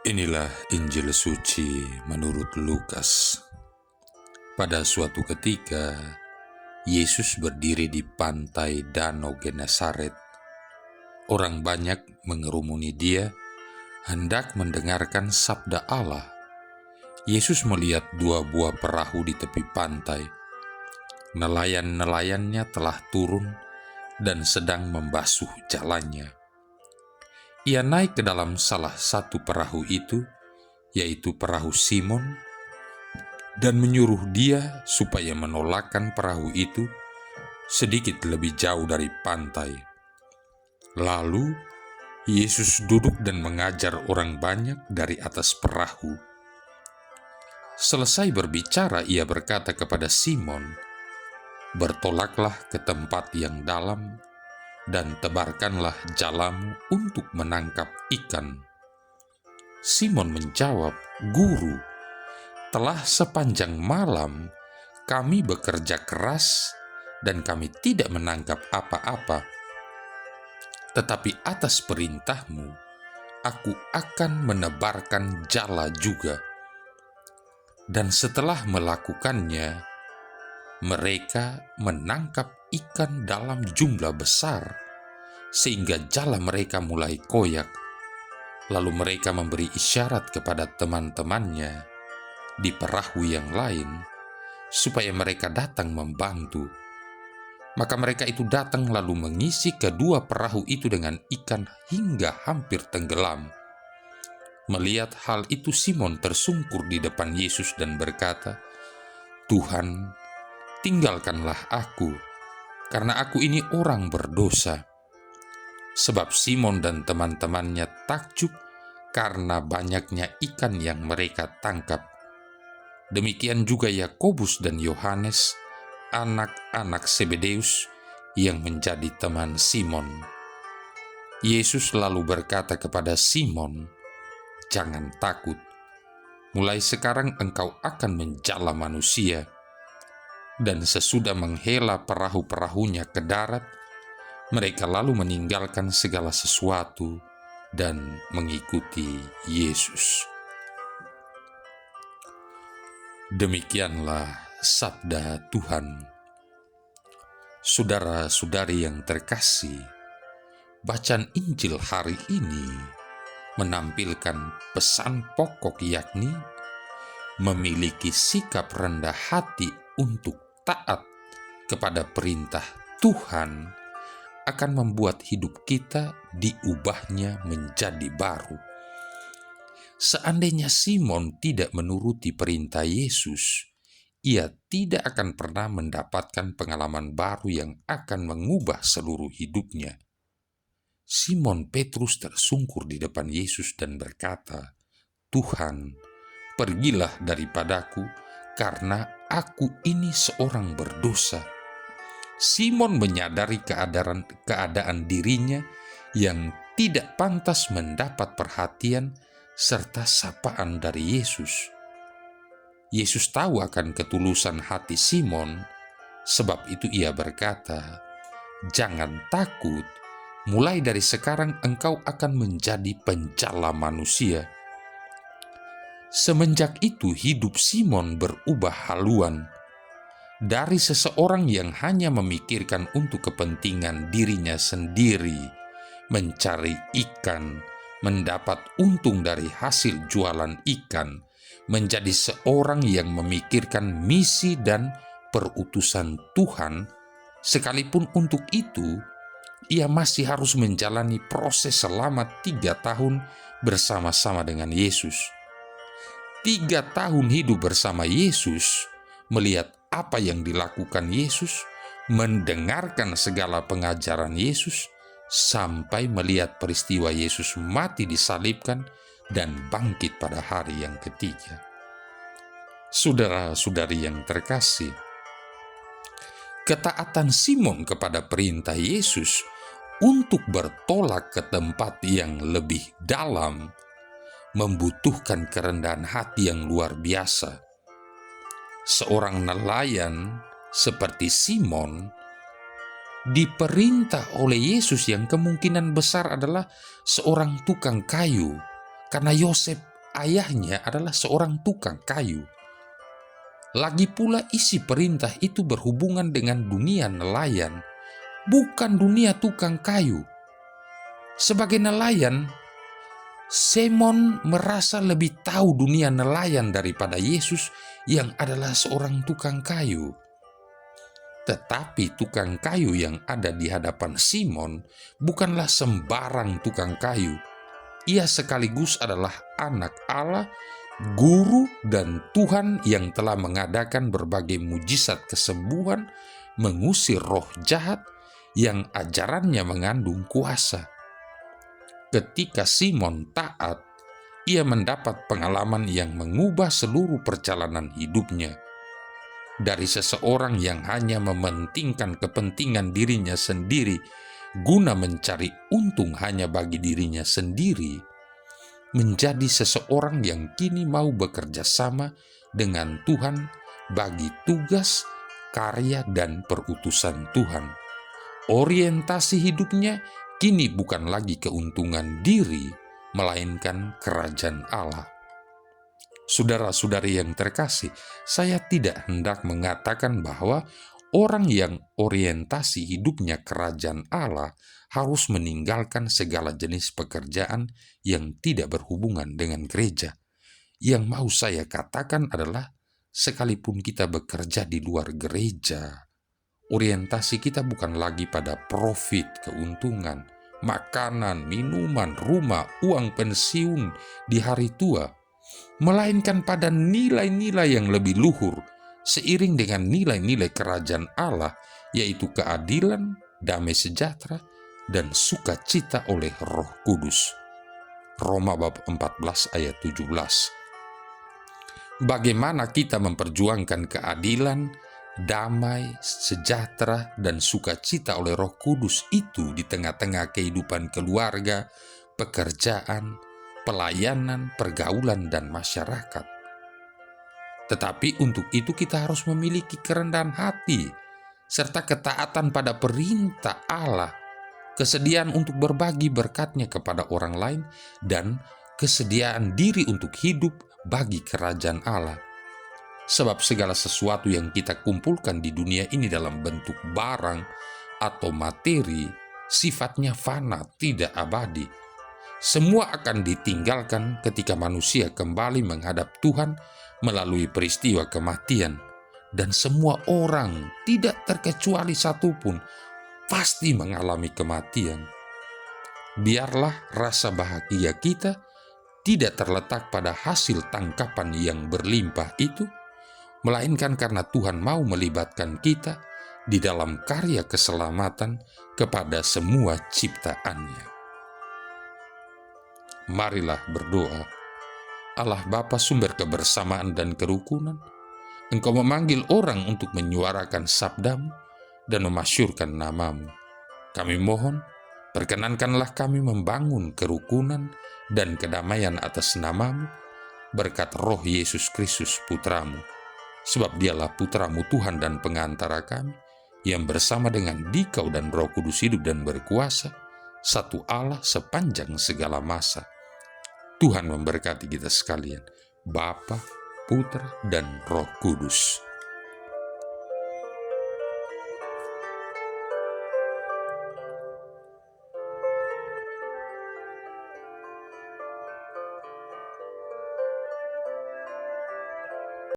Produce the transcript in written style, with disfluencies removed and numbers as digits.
Inilah Injil suci menurut Lukas. Pada suatu ketika, Yesus berdiri di pantai Danau Genesaret. Orang banyak mengerumuni dia, hendak mendengarkan sabda Allah. Yesus melihat dua buah perahu di tepi pantai. Nelayan-nelayannya telah turun dan sedang membasuh jalannya. Ia naik ke dalam salah satu perahu itu, yaitu perahu Simon, dan menyuruh dia supaya menolakkan perahu itu sedikit lebih jauh dari pantai. Lalu Yesus duduk dan mengajar orang banyak dari atas perahu. Selesai berbicara, ia berkata kepada Simon, "Bertolaklah ke tempat yang dalam dan tebarkanlah jalamu untuk menangkap ikan." Simon menjawab, "Guru, telah sepanjang malam kami bekerja keras dan kami tidak menangkap apa-apa. Tetapi atas perintahmu, aku akan menebarkan jala juga." Dan setelah melakukannya, mereka menangkap ikan dalam jumlah besar, sehingga jala mereka mulai koyak. Lalu mereka memberi isyarat kepada teman-temannya di perahu yang lain, supaya mereka datang membantu. Maka mereka itu datang lalu mengisi kedua perahu itu dengan ikan hingga hampir tenggelam. Melihat hal itu, Simon tersungkur di depan Yesus dan berkata, "Tuhan, tinggalkanlah aku, karena aku ini orang berdosa." Sebab Simon dan teman-temannya takjub karena banyaknya ikan yang mereka tangkap. Demikian juga Yakobus dan Yohanes, anak-anak Zebedeus yang menjadi teman Simon. Yesus lalu berkata kepada Simon, "Jangan takut, mulai sekarang engkau akan menjala manusia." Dan sesudah menghela perahu-perahunya ke darat, mereka lalu meninggalkan segala sesuatu dan mengikuti Yesus. Demikianlah sabda Tuhan. Saudara-saudari yang terkasih, bacaan Injil hari ini menampilkan pesan pokok, yakni memiliki sikap rendah hati untuk taat kepada perintah Tuhan akan membuat hidup kita diubahnya menjadi baru. Seandainya Simon tidak menuruti perintah Yesus, ia tidak akan pernah mendapatkan pengalaman baru yang akan mengubah seluruh hidupnya. Simon Petrus tersungkur di depan Yesus dan berkata, "Tuhan, pergilah daripadaku, karena aku ini seorang berdosa." Simon menyadari keadaan dirinya yang tidak pantas mendapat perhatian serta sapaan dari Yesus. Yesus tahu akan ketulusan hati Simon, sebab itu ia berkata, "Jangan takut, mulai dari sekarang engkau akan menjadi penjala manusia." Semenjak itu hidup Simon berubah haluan. Dari seseorang yang hanya memikirkan untuk kepentingan dirinya sendiri, mencari ikan, mendapat untung dari hasil jualan ikan, menjadi seorang yang memikirkan misi dan perutusan Tuhan, sekalipun untuk itu ia masih harus menjalani proses selama 3 tahun bersama-sama dengan Yesus. 3 tahun hidup bersama Yesus, melihat apa yang dilakukan Yesus, mendengarkan segala pengajaran Yesus, sampai melihat peristiwa Yesus mati disalibkan dan bangkit pada hari yang ketiga. Saudara-saudari yang terkasih, ketaatan Simon kepada perintah Yesus untuk bertolak ke tempat yang lebih dalam membutuhkan kerendahan hati yang luar biasa. Seorang nelayan seperti Simon diperintah oleh Yesus yang kemungkinan besar adalah seorang tukang kayu, karena Yosef ayahnya adalah seorang tukang kayu. Lagi pula isi perintah itu berhubungan dengan dunia nelayan, bukan dunia tukang kayu. Sebagai nelayan, Simon merasa lebih tahu dunia nelayan daripada Yesus yang adalah seorang tukang kayu. Tetapi tukang kayu yang ada di hadapan Simon bukanlah sembarang tukang kayu. Ia sekaligus adalah anak Allah, guru dan Tuhan yang telah mengadakan berbagai mujizat kesembuhan, mengusir roh jahat yang ajarannya mengandung kuasa. Ketika Simon taat, ia mendapat pengalaman yang mengubah seluruh perjalanan hidupnya. Dari seseorang yang hanya mementingkan kepentingan dirinya sendiri guna mencari untung hanya bagi dirinya sendiri, menjadi seseorang yang kini mau bekerja sama dengan Tuhan bagi tugas, karya, dan perutusan Tuhan. Orientasi hidupnya kini bukan lagi keuntungan diri, melainkan kerajaan Allah. Saudara-saudari yang terkasih, saya tidak hendak mengatakan bahwa orang yang orientasi hidupnya kerajaan Allah harus meninggalkan segala jenis pekerjaan yang tidak berhubungan dengan gereja. Yang mau saya katakan adalah, sekalipun kita bekerja di luar gereja, orientasi kita bukan lagi pada profit, keuntungan, makanan, minuman, rumah, uang pensiun di hari tua, melainkan pada nilai-nilai yang lebih luhur, seiring dengan nilai-nilai kerajaan Allah, yaitu keadilan, damai sejahtera, dan sukacita oleh Roh Kudus. Roma bab 14 ayat 17. Bagaimana kita memperjuangkan keadilan, damai, sejahtera, dan sukacita oleh Roh Kudus itu di tengah-tengah kehidupan keluarga, pekerjaan, pelayanan, pergaulan, dan masyarakat. Tetapi untuk itu kita harus memiliki kerendahan hati, serta ketaatan pada perintah Allah, kesediaan untuk berbagi berkat-Nya kepada orang lain, dan kesediaan diri untuk hidup bagi kerajaan Allah. Sebab segala sesuatu yang kita kumpulkan di dunia ini dalam bentuk barang atau materi, sifatnya fana, tidak abadi. Semua akan ditinggalkan ketika manusia kembali menghadap Tuhan melalui peristiwa kematian, dan semua orang, tidak terkecuali satupun, pasti mengalami kematian. Biarlah rasa bahagia kita tidak terletak pada hasil tangkapan yang berlimpah itu, melainkan karena Tuhan mau melibatkan kita di dalam karya keselamatan kepada semua ciptaannya. Marilah berdoa. Allah Bapa, sumber kebersamaan dan kerukunan, Engkau memanggil orang untuk menyuarakan sabda-Mu dan memasyurkan nama-Mu. Kami mohon, perkenankanlah kami membangun kerukunan dan kedamaian atas nama-Mu, berkat Roh Yesus Kristus Putra-Mu, sebab Dialah Putra-Mu Tuhan dan pengantara kami, yang bersama dengan Dikau dan Roh Kudus hidup dan berkuasa, satu Allah sepanjang segala masa. Tuhan memberkati kita sekalian, Bapa, Putra, dan Roh Kudus.